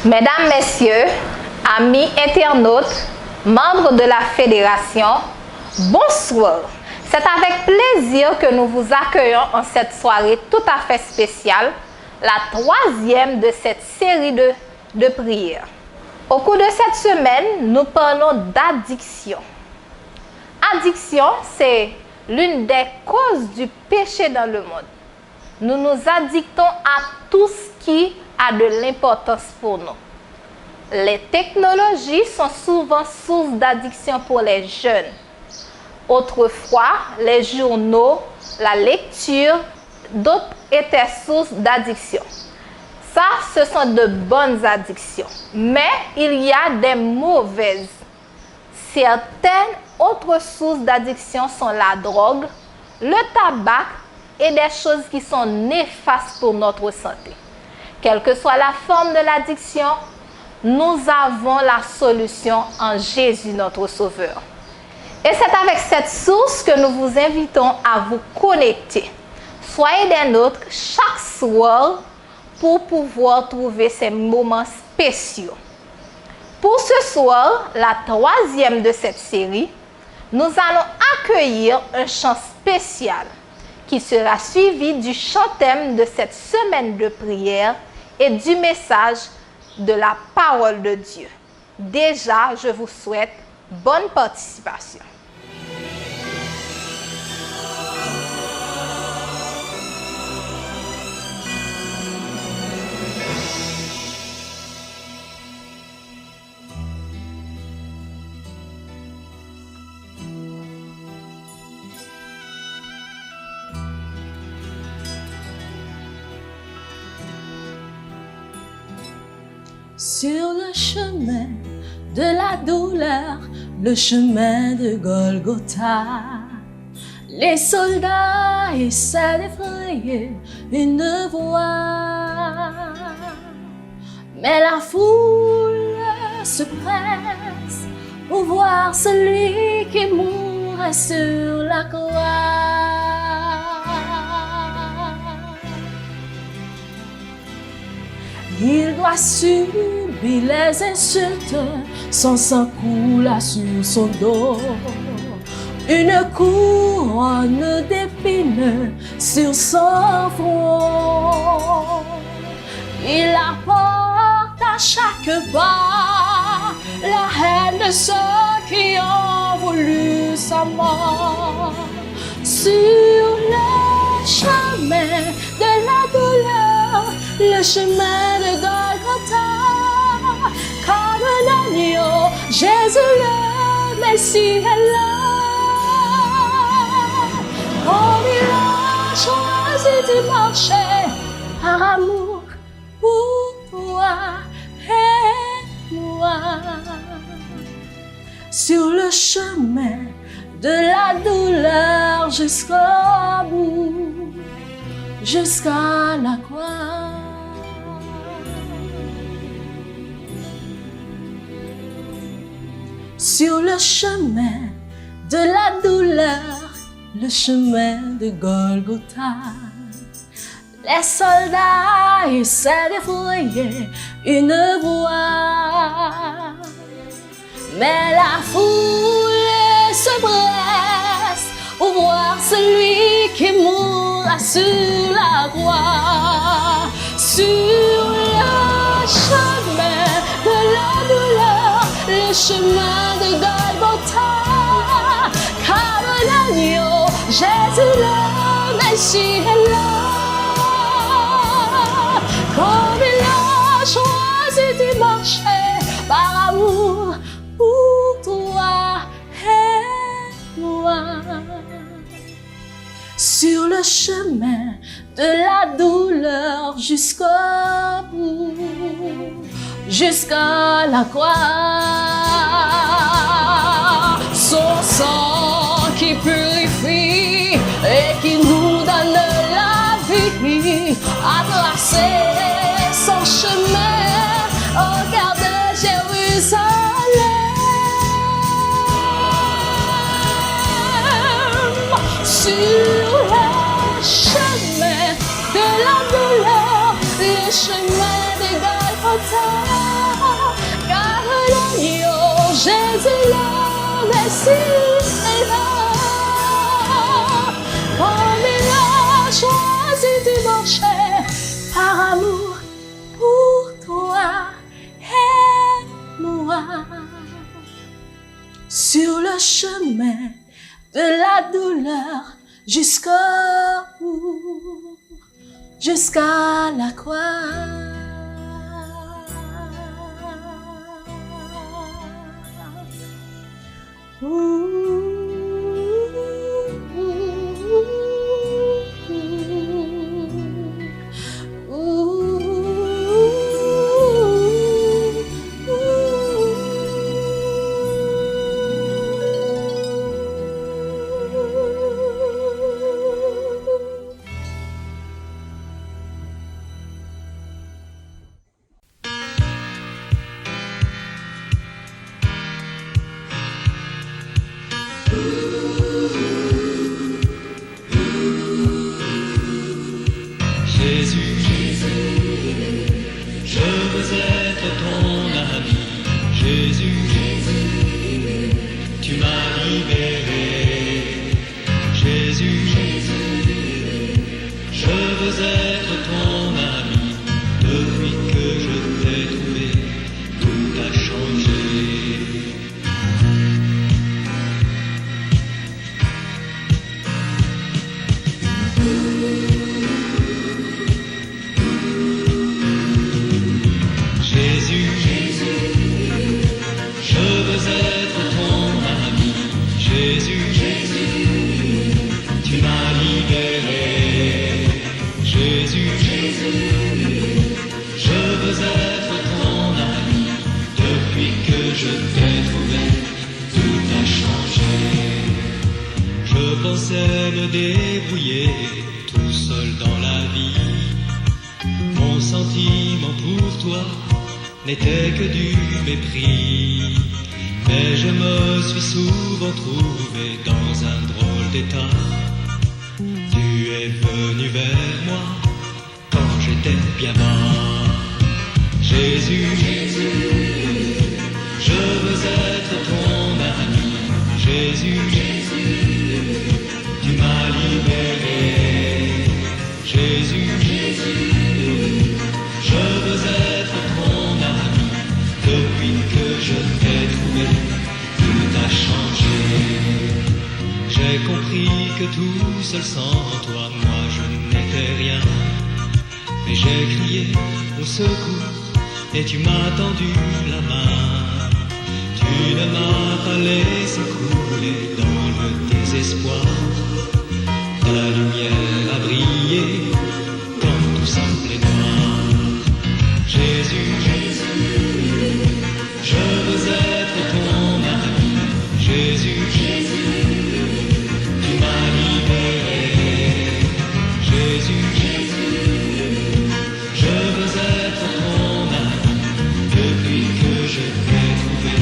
Mesdames, Messieurs, amis internautes, membres de la Fédération, bonsoir. C'est avec plaisir que nous vous accueillons en cette soirée tout à fait spéciale, la troisième de cette série de prières. Au cours de cette semaine, nous parlons d'addiction. Addiction, c'est l'une des causes du péché dans le monde. Nous nous addictons à tout ce qui a de l'importance pour nous. Les technologies sont souvent source d'addiction pour les jeunes. Autrefois, les journaux, la lecture, d'autres étaient source d'addiction. Ça, ce sont de bonnes addictions. Mais il y a des mauvaises. Certaines autres sources d'addiction sont la drogue, le tabac et des choses qui sont néfastes pour notre santé. Quelle que soit la forme de l'addiction, nous avons la solution en Jésus notre Sauveur. Et c'est avec cette source que nous vous invitons à vous connecter. Soyez des nôtres chaque soir pour pouvoir trouver ces moments spéciaux. Pour ce soir, la troisième de cette série, nous allons accueillir un chant spécial qui sera suivi du chant thème de cette semaine de prière et du message de la parole de Dieu. Déjà, je vous souhaite bonne participation. Sur le chemin de la douleur, le chemin de Golgotha, les soldats essaient d'effrayer une voie. Mais la foule se presse pour voir celui qui mourrait sur la croix. Il doit subir les insultes, son sang coula sur son dos. Une couronne d'épines sur son front. Il apporte à chaque pas la haine de ceux qui ont voulu sa mort. Sur le chemin de la douleur, le chemin de Golgotha, comme un agneau, Jésus le Messie est là. Comme il a choisi de marcher par amour pour toi et moi. Sur le chemin de la douleur jusqu'au bout, jusqu'à la croix. Sur le chemin de la douleur, le chemin de Golgotha, les soldats essaient d'effrayer une voie. Mais la foule se presse pour voir celui qui mourra sur la croix. Sur le chemin de la douleur, le chemin de Golgotha, comme un agneau, Jésus le Messie est là. Comme il a choisi de marcher par amour pour toi et moi. Sur le chemin de la douleur jusqu'au bout, jusqu'à la croix. Son sang qui purifie et qui nous donne la vie a tracé son chemin au cœur de Jérusalem. Sur le chemin de la douleur, le chemin de Golgotha, décidément. Comme il a choisi de marcher par amour pour toi et moi. Sur le chemin de la douleur jusqu'au bout, jusqu'à la croix. Jésus, je veux être ton ami. Jésus, tu m'as libéré. Jésus, je veux être ton ami. Depuis que je t'ai trouvé, tout a changé. Jésus, je veux être ton ami. Jésus, tu m'as libéré. Jésus, je veux être ton ami. Depuis que je t'ai trouvé, tout a changé. Je pensais me débrouiller tout seul dans la vie. Mon sentiment pour toi n'était que du mépris. Mais je me suis souvent trouvé dans un drôle d'état. Tu es venu vers moi quand j'étais bien bas. Jésus, je veux être ton ami. Jésus, tu m'as libéré. Jésus, je veux être ton ami. Depuis que je t'ai trouvé, tout a changé. J'ai compris que tout seul sans toi, moi je n'étais rien. Mais j'ai crié au secours et tu m'as tendu la main. Tu ne m'as pas laissé couler dans le désespoir. Ta lumière a brillé quand tout semblait noir. Jésus, je veux être ton ami. Jésus, tu m'as libéré. Jésus, je veux être ton ami. Depuis que je t'ai trouvé,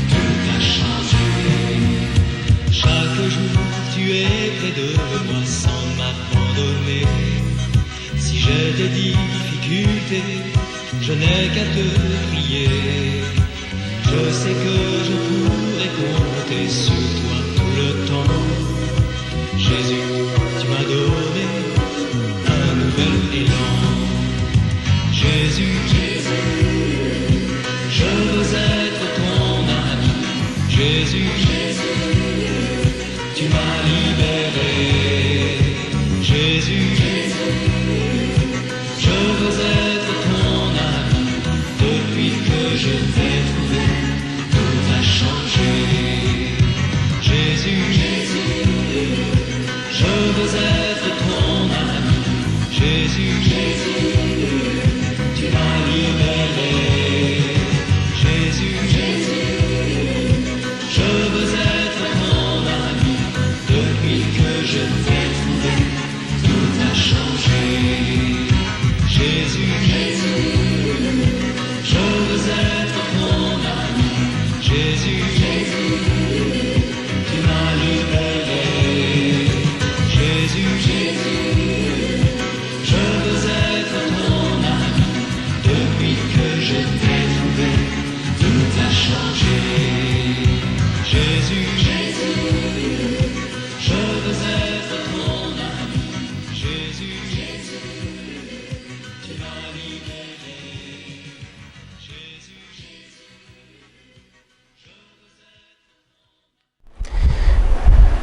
tout a changé. Chaque jour, tu es près de moi sans m'abandonner. Si j'ai des difficultés, je n'ai qu'à te prier. Je sais que je pourrai compter sur toi tout le temps. Jésus, tu m'as donné un nouvel élan. Jésus, je veux être ton ami. Jésus, tu m'as libéré. Jésus, je veux être ton ami. Depuis que je t'ai trouvé, tout a changé. Jésus, je veux être ton ami. Jésus, tu m'as libéré. Jésus, je veux être ton ami. Depuis que je t'ai trouvé, tout a changé. Jésus, je veux être ton ami. Jésus, tu m'as libéré. Jésus, je veux être ton ami. Depuis que je t'ai trouvé, tout a changé. Jésus,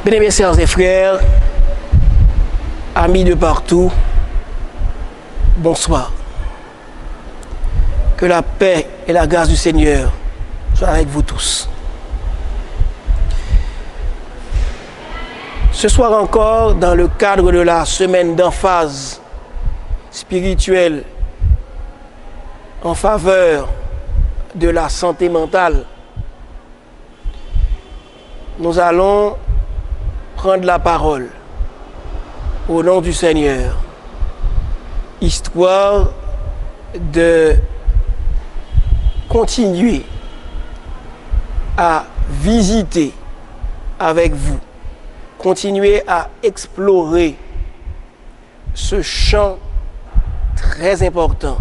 Bien-aimés sœurs et frères, amis de partout, bonsoir. Que la paix et la grâce du Seigneur soient avec vous tous. Ce soir encore, dans le cadre de la semaine d'emphase spirituelle en faveur de la santé mentale, nous allons prendre la parole au nom du Seigneur, histoire de continuer à visiter avec vous, continuer à explorer ce champ très important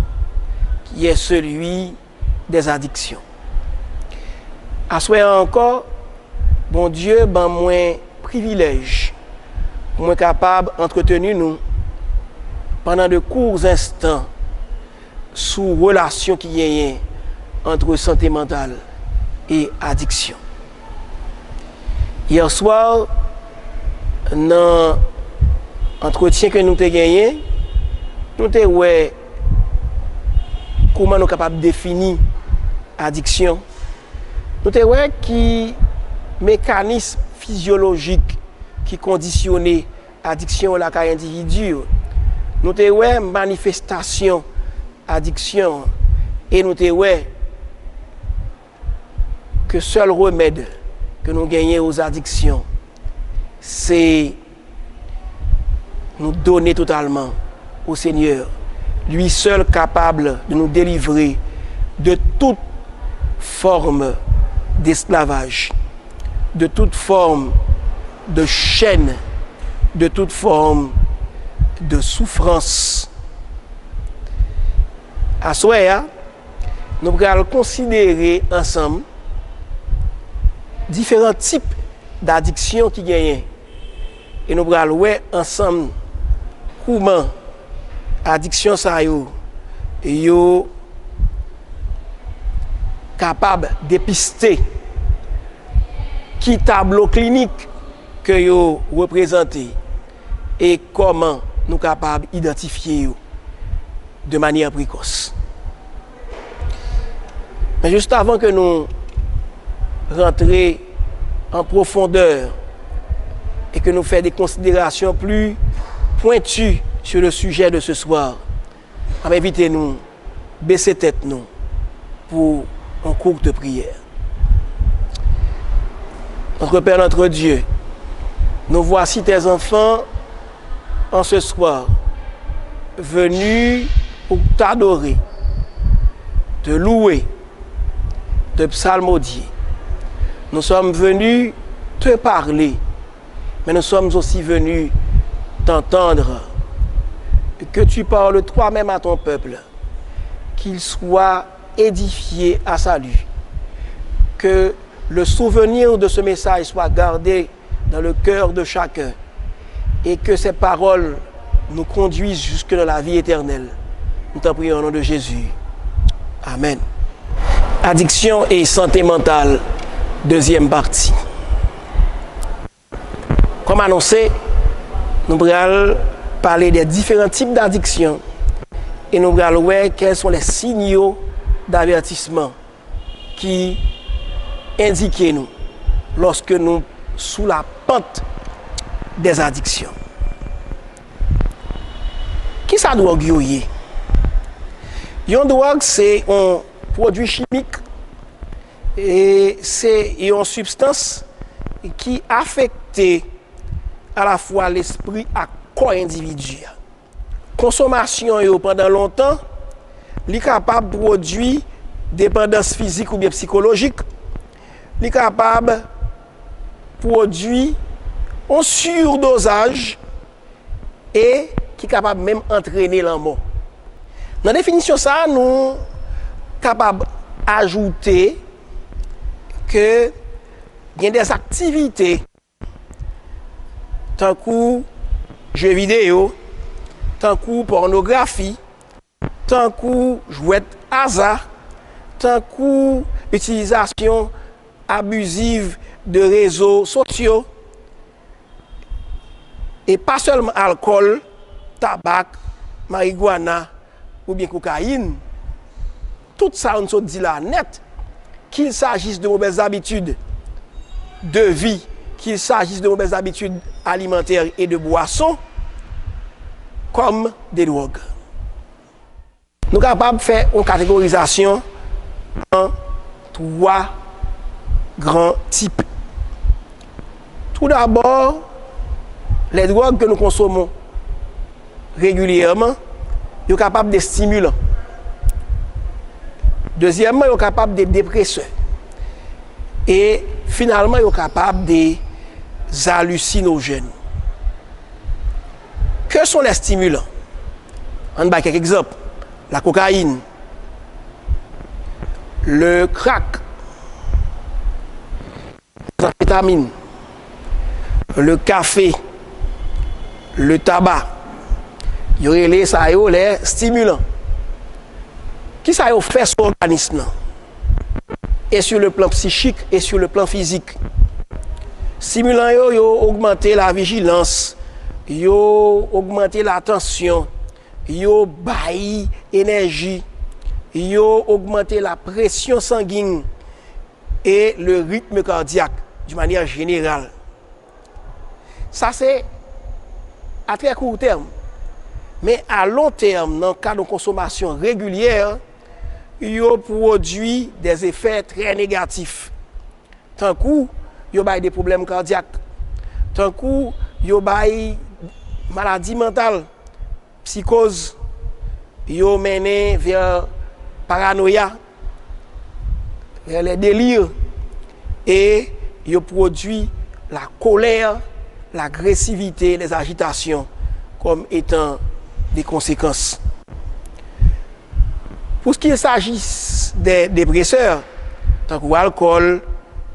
qui est celui des addictions. À souhait encore, bon Dieu, ben moins privilège, moins capable d'entretenir nous pendant de courts instants sous relation qui y a entre santé mentale et addiction. Hier soir, dans l'entretien que nous avons gagné, nous avons vu comment nous sommes capables de définir addiction. Nous avons vu qui mécanisme physiologique qui conditionne l'addiction à la carrière individu. Nous avons vu manifestation addiction et nous avons vu que seul remède que nous gagnons aux addictions, c'est nous donner totalement au Seigneur, lui seul capable de nous délivrer de toute forme d'esclavage, de toute forme de chaîne, de toute forme de souffrance. À ce moment, nous allons considérer ensemble différents types d'addictions qui gagnent. Et nous allons voir ensemble comment l'addiction ça est capable de dépister qui tableau clinique que vous représentez et comment nous sommes capables d'identifier de manière précoce. Mais juste avant que nous rentrions en profondeur et que nous fassions des considérations plus pointues sur le sujet de ce soir, invitez-nous à baisser tête nous pour une courte prière. Notre Père, notre Dieu, nous voici tes enfants en ce soir, venus pour t'adorer, te louer, te psalmodier. Nous sommes venus te parler, mais nous sommes aussi venus t'entendre. Que tu parles toi-même à ton peuple, qu'il soit édifié à salut. Que le souvenir de ce message soit gardé dans le cœur de chacun et que ces paroles nous conduisent jusque dans la vie éternelle. Nous t'en prions au nom de Jésus. Amen. Addiction et santé mentale, deuxième partie. Comme annoncé, nous allons parler des différents types d'addictions et nous allons voir quels sont les signaux d'avertissement qui indiquent nous lorsque nous sous la pente des addictions. Qui ça drogue yoye? Une drogue c'est un produit chimique et c'est une substance qui affecte à la fois l'esprit et le corps individuel. Consommation yo pendant longtemps, li capable produire dépendance physique ou bien psychologique, li capable produire un surdosage et qui est capable même entraîner la mort. Dans la définition ça, nous capables d'ajouter que il y a des activités tant que jeux vidéo, tant que pornographie, tant que jouets hasard, tant que utilisation abusive de réseaux sociaux Et pas seulement alcool, tabac, marijuana ou bien cocaïne. Tout ça, on se dit là net, qu'il s'agisse de mauvaises habitudes de vie, qu'il s'agisse de mauvaises habitudes alimentaires et de boissons, comme des drogues. Nous sommes capables de faire une catégorisation en 3 grands types. Tout d'abord, les drogues que nous consommons régulièrement, ils sont capables de stimulants. Deuxièmement, ils sont capables de dépresseurs. Et finalement, ils sont capables des hallucinogènes. Que sont les stimulants? On va quelques exemples. La cocaïne, le crack, les amphétamines, le café, le tabac. Il y aurait les stimulants. Qui ça fait sur l'organisme? Et sur le plan psychique et sur le plan physique. Stimulants, ils ont augmenté la vigilance, ils ont augmenté la tension, ils ont bailli énergie, ils ont augmenté la pression sanguine et le rythme cardiaque d'une manière générale. Ça, c'est à très court terme. Mais à long terme, dans le cas de consommation régulière, il produit des effets très négatifs. Tant coup, il y a des problèmes cardiaques. Tant coup, il y a des maladies mentales, psychose, il y a mené vers paranoïa, vers les délires, et il produit la colère, l'agressivité, les agitations comme étant des conséquences. Pour ce qui s'agit des dépresseurs, tant que l'alcool,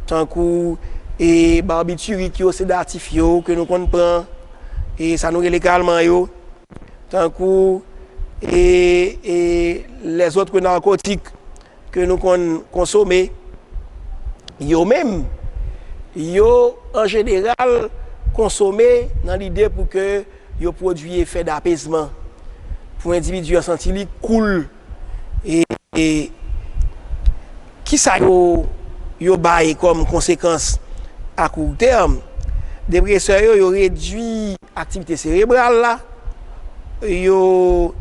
tant que les barbituriques sédatifs que nous prenons, et ça nous les calmants, tant que les autres narcotiques que nous consommons, ils même, en général, consommés dans l'idée pour que ils produisent effet d'apaisement pour l'individu senti cool et qui ça yo bail comme conséquence à court terme. Dépresseurs yo réduit activité cérébrale là, yo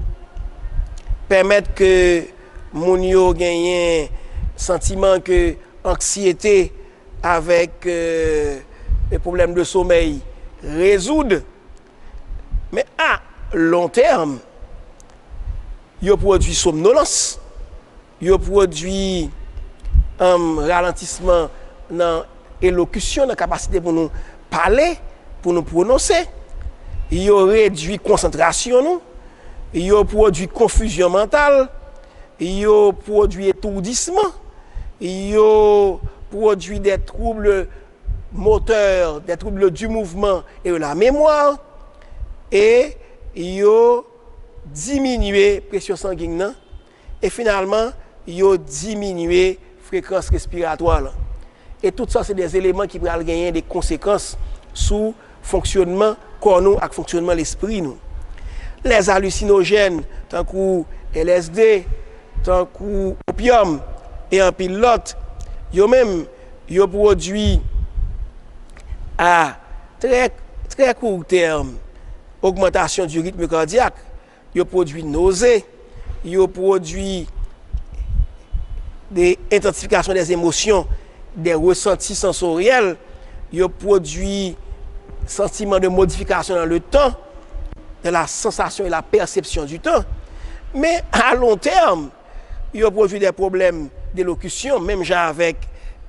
permettre que moun yo gagne sentiment que anxiété avec les problèmes de sommeil résoudre. Mais à long terme, il produit somnolence, il produit ralentissement dans l'élocution, dans la capacité pour nous parler, pour nous prononcer. Il réduit concentration, il produit confusion mentale, il produit étourdissement, il produit des troubles moteurs, des troubles du mouvement et de la mémoire. Et il diminué la pression sanguine et finalement il diminué la fréquence respiratoire. Et tout ça, c'est des éléments qui peuvent gagner des conséquences sur le fonctionnement corps et le fonctionnement de l'esprit. Les hallucinogènes, tant que LSD, tant que opium et un pilote, ils produisent à très court terme augmentation du rythme cardiaque, il produit nausées, il produit des intensifications des émotions, des ressentis sensoriels, il produit sentiment de modification dans le temps, de la sensation et la perception du temps. Mais à long terme, il produit des problèmes d'élocution, même genre avec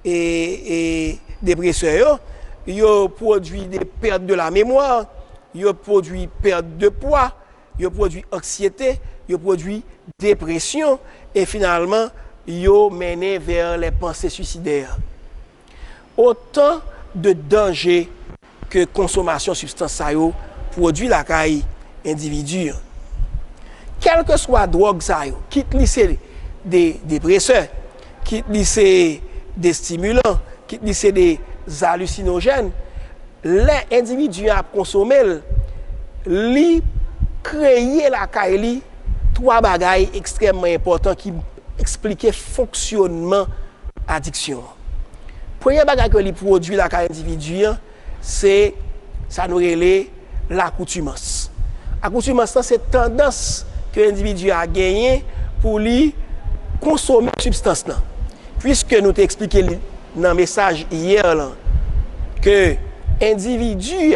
des dépresseurs, il produit des pertes de la mémoire, il produit perte de poids, il produit anxiété, il produit dépression et finalement il mené vers les pensées suicidaires. Autant de dangers que consommation substance produit la caille individu. Quelle que soit la drogue, quitte lycée des dépresseurs, quitte lycée des stimulants, quitte lycée des hallucinogènes, les individus à consommer, li créer la caille trois bagailles extrêmement importants qui expliquent fonctionnement addiction. Premier bagage que li produit la caille individu, c'est ça nous relève l'accoutumance. Accoutumance c'est tendance que l'individu a gagné pour lui consommer substance là. Puisque nous t'ai expliqué dans le message hier là, que l'individu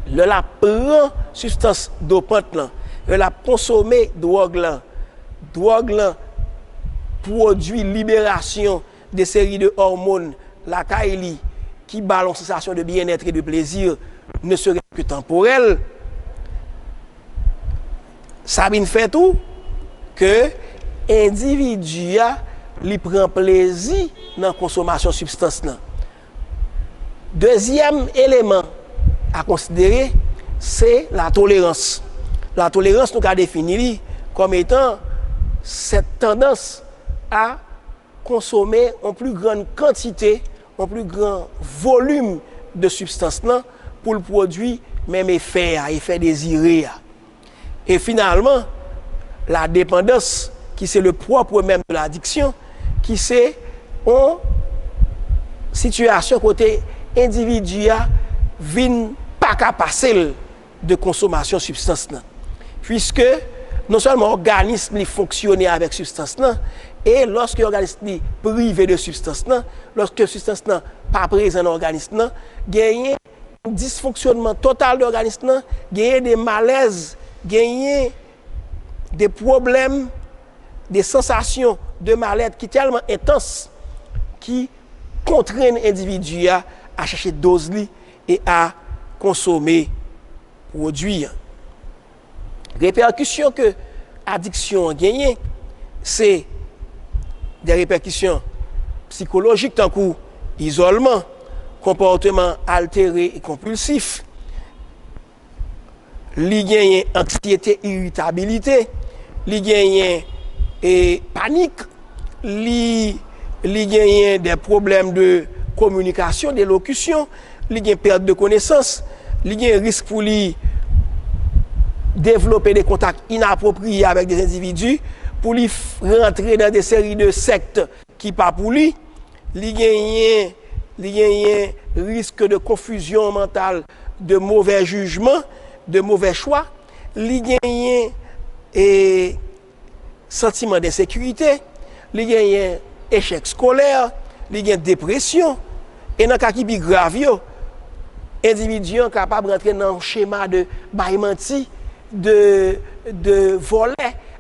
la prend substance dopante là, la consommer drogue là produit libération de séries de hormones la caille qui balance sensation de bien-être et de plaisir ne serait que temporel. Sabine fait tout que individu li prend plaisir dans la consommation de substance. Deuxième élément à considérer, c'est la tolérance. La tolérance, nous avons défini comme étant cette tendance à consommer en plus grande quantité, en plus grand volume de substance pour le produit même effet désiré. Et finalement, la dépendance, qui c'est le propre même de l'addiction, qui c'est en situation côté individu vin pas capable de consommation de substance. Puisque non seulement l'organisme fonctionne avec substance, et lorsque l'organisme est privé de substance, lorsque la substance n'est pas présente dans l'organisme, il y a un dysfonctionnement total de l'organisme, il y a des malaises, il y a des problèmes, des sensations de mal-être qui sont tellement intenses qui contraignent l'individu à chercher dose et à consommer produits. Répercussions que l'addiction a gagné, c'est des répercussions psychologiques tant que isolement, comportement altéré et compulsif, li gagne anxiété, irritabilité, li gagne panique, li gagne des problèmes de communication, d'élocution, li gagne perte de connaissance, li gagne risque pour lui développer des contacts inappropriés avec des individus, pour lui rentrer dans des séries de sectes qui pas pour lui, li gagne risque de confusion mentale, de mauvais jugement, de mauvais choix, li gagne sentiment d'insécurité, li gagne échec scolaire, li gagne dépression, et dans cas qui plus grave yo, individu capable de rentrer dans un schéma de baïmenti, de volet,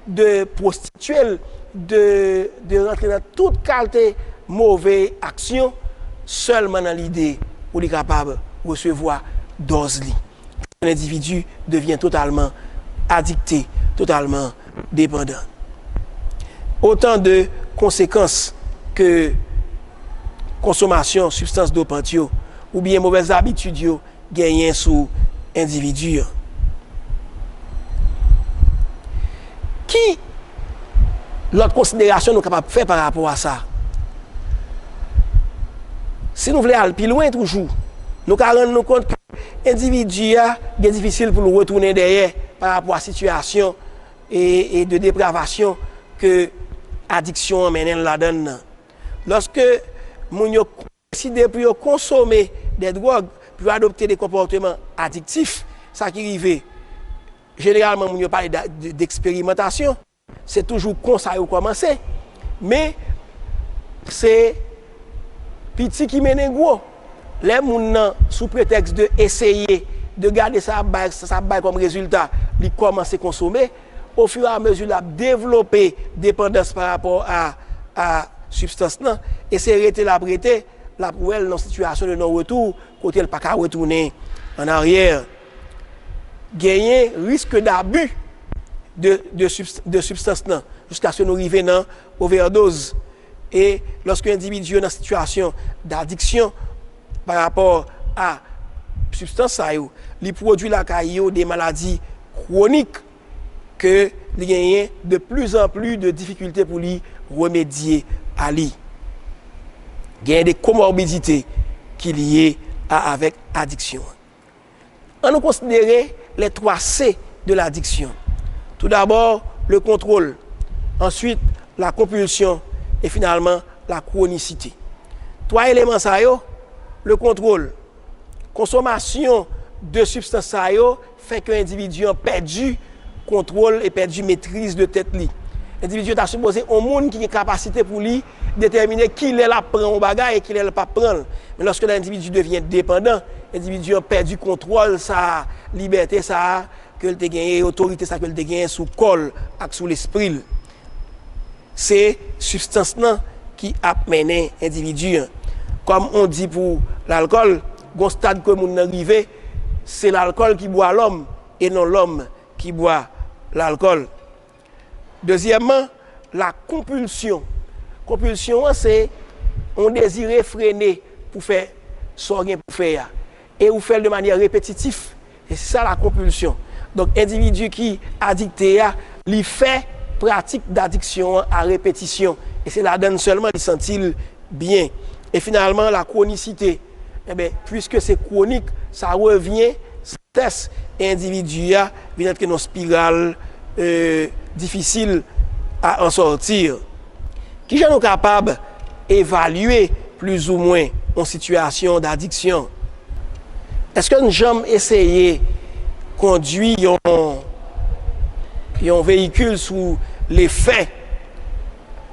de prostituée, de rentrer dans toute qualité mauvaise action seulement dans l'idée où il est capable de recevoir dose. L'individu devient totalement addicté, totalement dépendant. Autant de conséquences que consommation de substances dopantes ou bien mauvaises habitudes gagnent sur l'individu. Qui l'autre considération nous capable de faire par rapport à ça? Si nous voulons aller plus loin toujours, nous allons rendre compte que l'individu est difficile pour nous retourner derrière par rapport à la situation et de dépravation que l'addiction amène là-dedans. Lorsque nous décidons pour consommer des drogues, pour adopter des comportements addictifs, ça qui arrive. Généralement, nous parlons d'expérimentation. C'est toujours comme ça qu'on commence. Mais c'est petit qui mène gros. Les gens, sous prétexte d'essayer de garder ça comme résultat, ils commencent à consommer. Au fur et à mesure, ils ont développé dépendance par rapport à la substance. Et c'est arrêter la prêter, la pour elle dans une situation de non-retour, côté elle n'a pas retourner en arrière. Gagner risque d'abus de substance jusqu'à ce que nous arrivions dans overdose. Et lorsque l'individu est dans une situation d'addiction par rapport à la substance, il produit des maladies chroniques que il gagne de plus en plus de difficultés pour lui remédier à lui. Il y a des comorbidités qui sont liées avec l'addiction. On nous considère les 3 C de l'addiction. Tout d'abord, le contrôle. Ensuite, la compulsion. Et finalement, la chronicité. 3 éléments ça yo, le contrôle. Consommation de substances ça yo fait qu'un individu a perdu contrôle et perdu maîtrise de tête li. L'individu est supposé un monde qui a capacité pour lui déterminer qui il la prend au bagage et qui il pas prendre. Mais lorsque l'individu devient dépendant, l'individu a perdu contrôle, sa liberté, ça que il te gagné, autorité ça que il te gagné sous col et sous l'esprit. C'est substance là qui a mené l'individu. Comme on dit pour l'alcool, au stade que mon arrivé, c'est l'alcool qui boit l'homme et non l'homme qui boit l'alcool. Deuxièmement, la compulsion. Compulsion, c'est on désire freiner pour faire ce qu'on pour faire. Et on fait de manière répétitive. Et c'est ça la compulsion. Donc, individu qui addicté, il fait pratique d'addiction à répétition. Et c'est là-dedans seulement il sent-il bien. Et finalement, la chronicité. Eh bien, puisque c'est chronique, ça revient, ça teste, et l'individu vient être dans une spirale difficile à en sortir. Qui est capable d'évaluer plus ou moins une situation d'addiction? Est-ce que nous jamais essayé de conduire un véhicule sous l'effet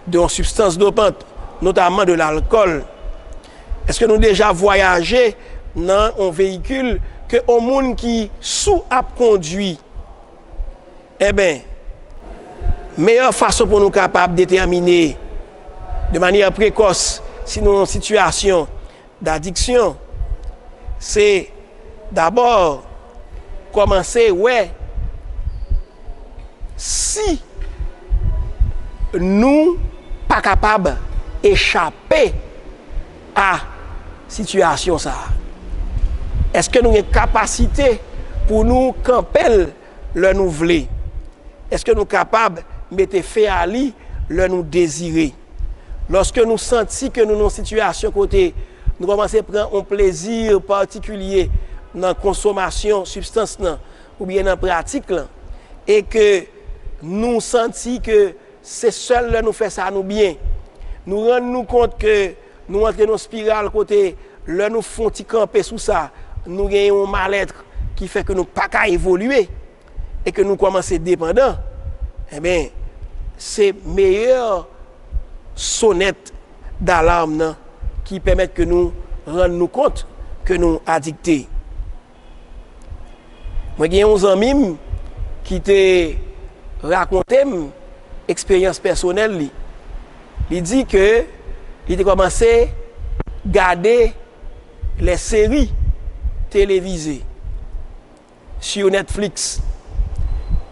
d'une substance dopante, notamment de l'alcool? Est-ce que nous déjà voyagé dans un véhicule que un monde qui sous a conduit? Eh bien, meilleure façon pour nous capables de déterminer de manière précoce si nous sommes en situation d'addiction, c'est d'abord commencer, si nous pas capables d'échapper à situation ça. Est-ce que nous avons une capacité pour nous camper le nous voulons? Est-ce que nous sommes capables de mettre fin à lui le nous désirer? Lorsque nous sentons que nous sommes dans une situation côté, nous commençons à prendre un plaisir particulier dans la consommation de substances ou bien dans la pratique, et que nous sentons que c'est seul là nous fait ça nous bien, nous rendons compte que nous entrons dans une spirale côté, là nous font camper sous ça, nous gagnons un mal-être qui fait que nous ne pouvons pas évoluer et que nous commençons à être dépendants. Eh bien, c'est meilleur sonnette d'alarme qui permettent que nous rendons compte que nous addictés. Moi, j'ai un ami qui t'a raconté une expérience personnelle. Il dit que il a commencé à regarder les séries télévisées sur Netflix.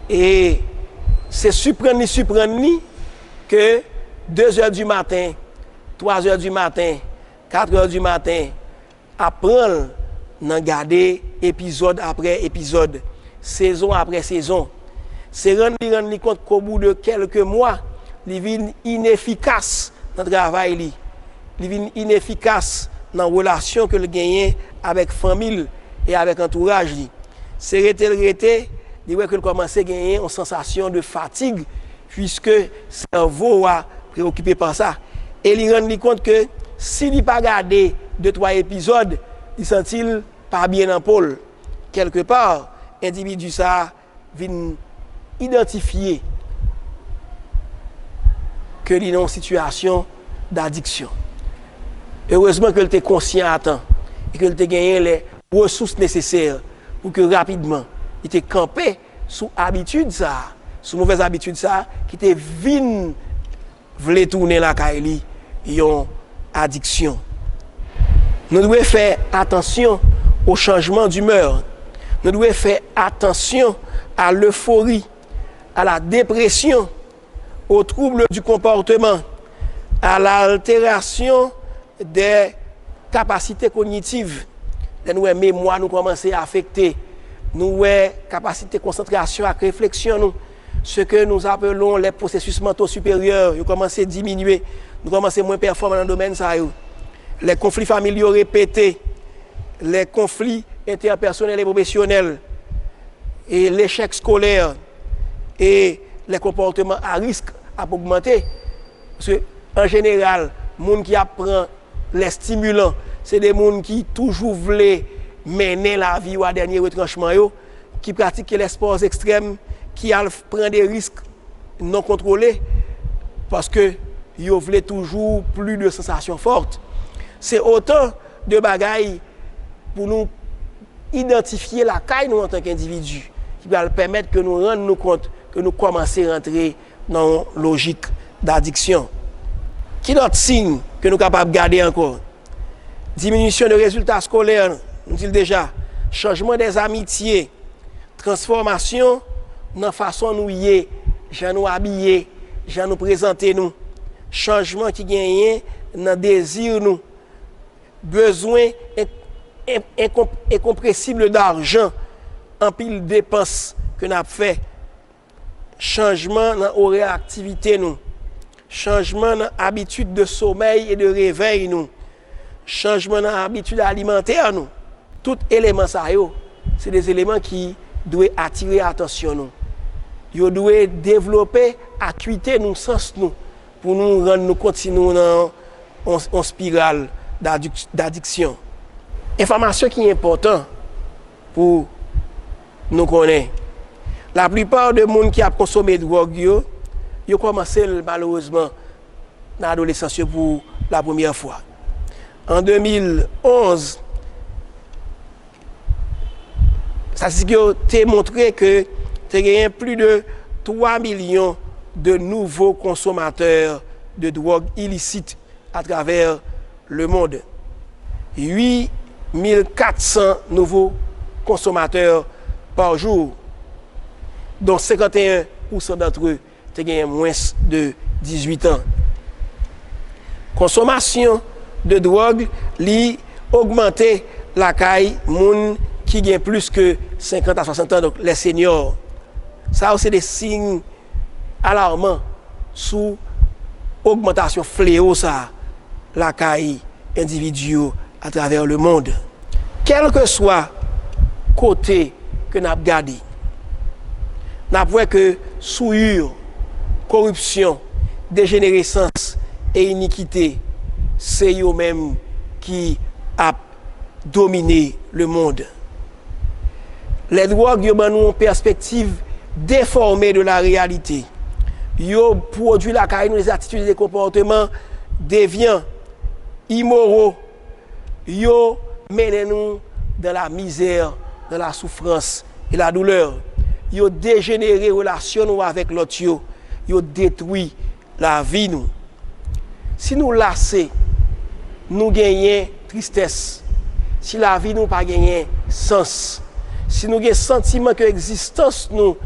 Et c'est surprenant que 2h du matin, 3h du matin, 4h du matin, apprendre à regarder épisode après épisode, saison après saison. C'est rendre compte qu'au bout de quelques mois, il devient inefficace dans le travail, il devient inefficace dans la relation que le gagne avec la famille et avec l'entourage. C'est arrêté, il commence à gagner une sensation de fatigue puisque le cerveau est préoccupé par ça. Et il rend compte que s'il n'a pas regardé 2-3 épisodes, il ne sent pas bien en pôle. Quelque part, l'individu ça vient identifier que il est dans une situation d'addiction. Heureusement que il était conscient à temps et qu'il a gagné les ressources nécessaires pour que rapidement il était campé sous habitude ça, sous mauvaise habitude ça, qui était vine voulait tourner la caille, yon addiction. Nous devons faire attention au changement d'humeur. Nous devons faire attention à l'euphorie, à la dépression, aux troubles du comportement, à l'altération des capacités cognitives. Nous mémoire nous commencer à affecter, nous capacité de concentration, à réflexion, ce que nous appelons les processus mentaux supérieurs, ils commencent à diminuer, nous commençons à moins performants dans le domaine ça. Les conflits familiaux répétés, les conflits interpersonnels et professionnels, et l'échec scolaire et les comportements à risque à augmenter. Parce que, en général, les gens qui apprennent les stimulants, c'est des gens qui toujours voulaient mener la vie au dernier retranchement, qui pratiquent les sports extrêmes, qui prennent des risques non contrôlés, parce que ils voulaient toujours plus de sensations fortes. C'est autant de bagailles pour nous identifier la caille nous en tant qu'individu, qui va permettre que nous rendions compte que nous commençons à rentrer dans une logique d'addiction. Qui est notre signe que nous sommes capables de garder encore? Diminution de résultats scolaires, nous disons déjà, changement des amitiés, transformation dans la façon dont nous y gens nous habiller, gens nous présenter nous, changement qui gagne dans le désir nous, besoin incompressible d'argent, en pile dépenses que nous avons fait, changement dans l'horaire activité nous, changement dans l'habitude de sommeil et de réveil nous, changement dans l'habitude alimentaire nous. Tout élément ça c'est des éléments qui doivent attirer l'attention nous. Ils doivent développer acuité nous sens nous pour nous rendre nous continuer dans une spirale d'addiction. Information qui est importante pour nous connaître. La plupart des gens qui ont consommé de drogue, ils ont commencé malheureusement dans l'adolescence pour la première fois. En 2011, ça a montré que il y a plus de 3 millions de nouveaux consommateurs de drogue illicites à travers le monde. 8 400 nouveaux consommateurs par jour, dont 51% d'entre eux ont moins de 18 ans. Consommation de drogue li augmenter la caille moun qui gagne plus que 50 à 60 ans, donc les seniors. Ça c'est des signes alarmants sous augmentation fléau ça la caille individuelle à travers le monde. Quel que soit côté que nous avons gardé, nous avons que souillure, corruption, dégénérescence et iniquité, c'est eux-mêmes qui a dominé le monde. Les drogues ont une perspective déformée de la réalité. Ils produisent la carrière des attitudes et des comportements déviants, immoraux. Ils mènent nous dans la misère, dans la souffrance et la douleur. Ils ont dégénéré les relations avec l'autre. Ils ont détruit la vie. Nous. Si nous lassons, nous gagnons tristesse. Si la vie nous pas gagné sens. Si nous avons sentiment que l'existence nous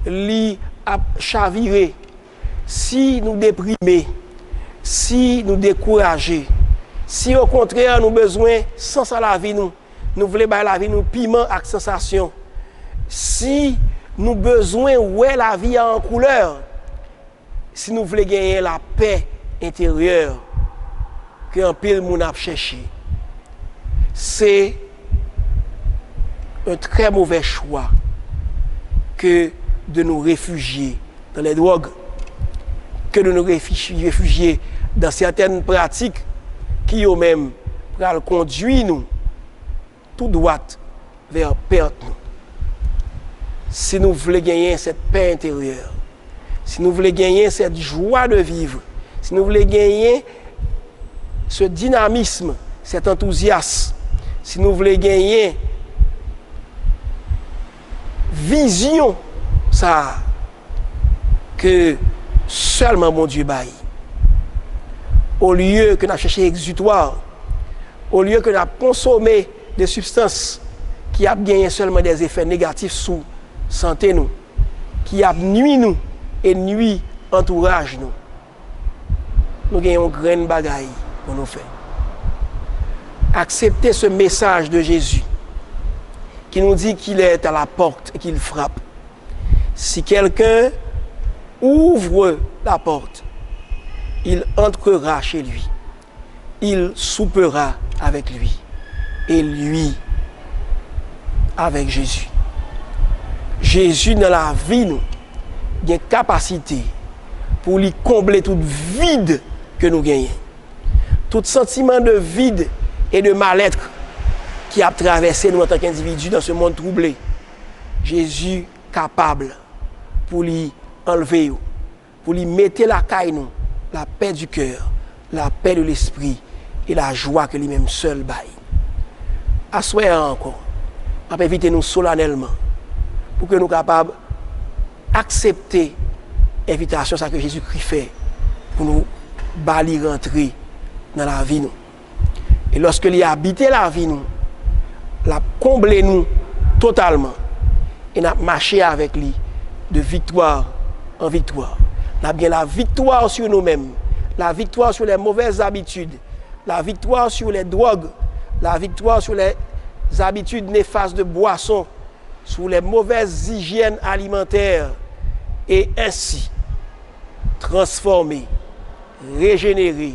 li a chaviré, si nous déprimés, si nous découragés, si au contraire nous avons besoin sens à la vie nous voulons la vie nous piment avec sensation, si nous avons besoin ouais la vie en couleur, si nous voulons gagner la paix intérieure que un pile moun a cherché, c'est un très mauvais choix que de nous réfugier dans les drogues, que de nous réfugier dans certaines pratiques qui eux-mêmes conduisent nous tout droit vers perte. Si nous voulons gagner cette paix intérieure, si nous voulons gagner cette joie de vivre, si nous voulons gagner ce dynamisme, cet enthousiasme, si nous voulons gagner vision ça que seulement mon Dieu baille, au lieu que nous chercher exutoire, au lieu que nous consommer des substances qui a gagné seulement des effets négatifs sur la santé nous, qui a nuit nous et nuit entourage nous, nous gagnons une grande bagaille pour nous faire. Accepter ce message de Jésus qui nous dit qu'il est à la porte et qu'il frappe. Si quelqu'un ouvre la porte, il entrera chez lui, il soupera avec lui et lui avec Jésus. Jésus dans la vie nous, il a une capacité pour lui combler tout vide que nous gagnons. Tout sentiment de vide et de mal-être qui a traversé nous en tant qu'individus dans ce monde troublé. Jésus est capable pour lui enlever, pour lui mettre la caille nous, la paix du cœur, la paix de l'esprit et la joie que lui-même seul baille. Assoyez encore, on peut inviter nous solennellement pour que nous soyons capables d'accepter l'invitation que Jésus-Christ fait pour nous bali rentrer dans la vie nous. Et lorsque il a habité la vie nous, l'a comblé nous totalement et n'a marché avec lui de victoire en victoire. N'a bien la victoire sur nous-mêmes, la victoire sur les mauvaises habitudes, la victoire sur les drogues, la victoire sur les habitudes néfastes de boisson, sur les mauvaises hygiènes alimentaires et ainsi transformer, régénérer,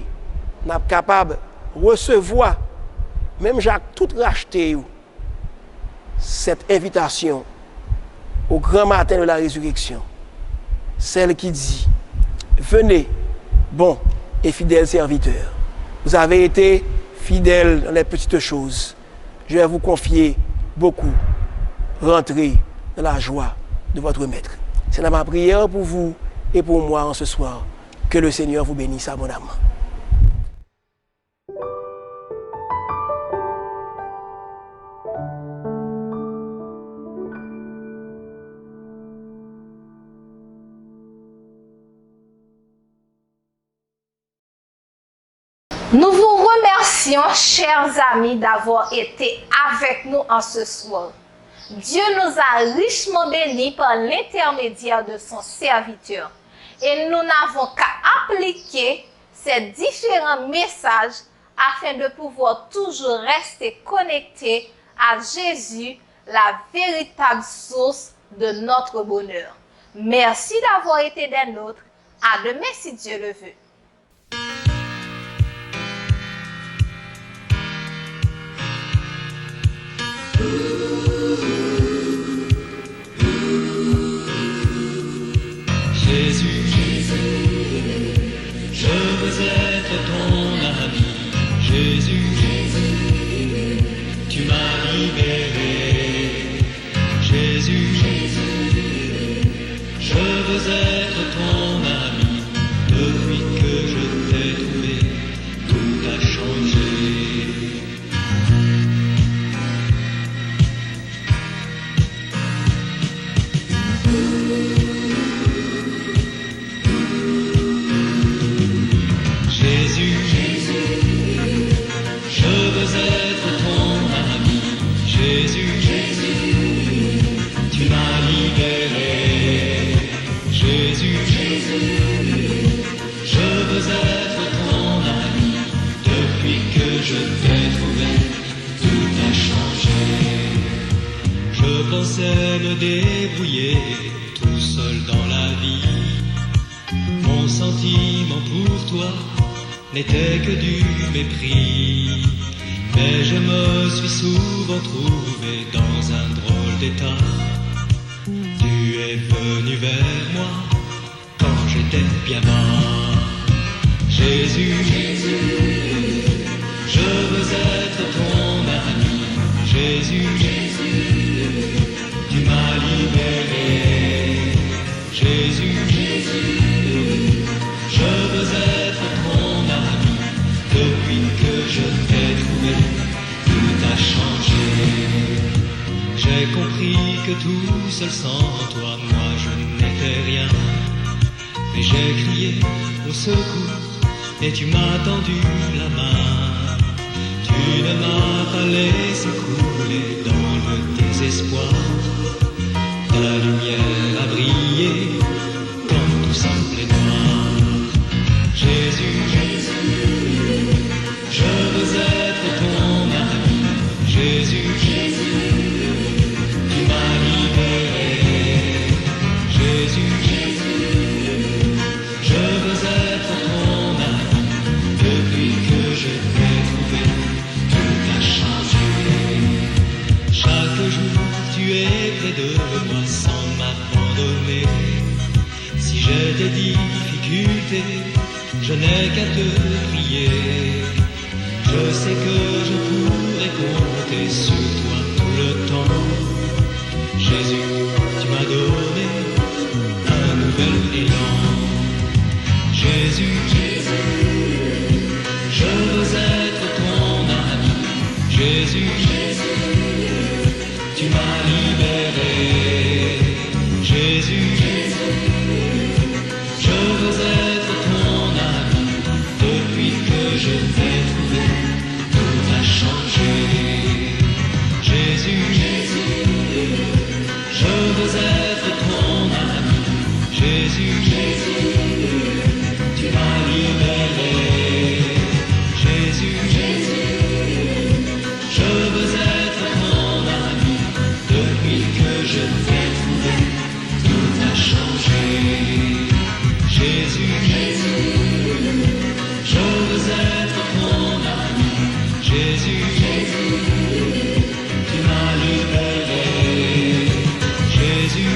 n'a capable de recevoir, même Jacques tout racheté, cette invitation au grand matin de la résurrection, celle qui dit, venez, bon et fidèles serviteurs, vous avez été fidèles dans les petites choses, je vais vous confier beaucoup, rentrez dans la joie de votre maître. C'est là ma prière pour vous et pour moi en ce soir. Que le Seigneur vous bénisse abondamment. Nous vous remercions, chers amis, d'avoir été avec nous en ce soir. Dieu nous a richement bénis par l'intermédiaire de son serviteur. Et nous n'avons qu'à appliquer ces différents messages afin de pouvoir toujours rester connectés à Jésus, la véritable source de notre bonheur. Merci d'avoir été des nôtres. À demain si Dieu le veut. Je veux être ton ami, Jésus, tu m'as libéré. Jésus, je veux être ton ami, depuis que je t'ai trouvé, tout a changé. Je pensais me débrouiller tout seul dans la vie. Mon sentiment pour toi n'était que du mépris. Mais je me suis souvent trouvé dans un drôle d'état. Tu es venu vers moi quand j'étais bien bas. Jésus, je veux être ton ami. Jésus, tu m'as libéré. Jésus, je veux être ton ami. Depuis que je t'ai trouvé, tout a changé. J'ai compris que tout seul sans toi, moi je n'étais rien. Mais j'ai crié au secours et tu m'as tendu la main. Tu ne m'as pas laissé couler dans le désespoir. Ta lumière a brillé quand tout semblait noir. Jésus, je veux être ton ami. Jésus, tu m'as libéré. Jésus, je veux être ton ami. Depuis que je t'ai trouvé, tout a changé. Chaque jour tu es près de moi sans m'abandonner. Si j'ai des difficultés, je n'ai qu'à te prier. Je sais que je pourrai compter sur toi tout le temps. Jésus, tu m'as donné un nouvel élan. Jésus, je veux être ton ami. Jésus, tu m'as libéré. Jésus, je veux être ton ami. Depuis que je t'ai trouvé, tout a changé. Jésus, je veux être ton ami. Jésus, tu m'as libéré. Jésus, je veux être ton ami. Depuis que je t'ai trouvé, tout a changé. Jésus, je veux être ton ami. Jésus, tu m'as libéré. Jésus,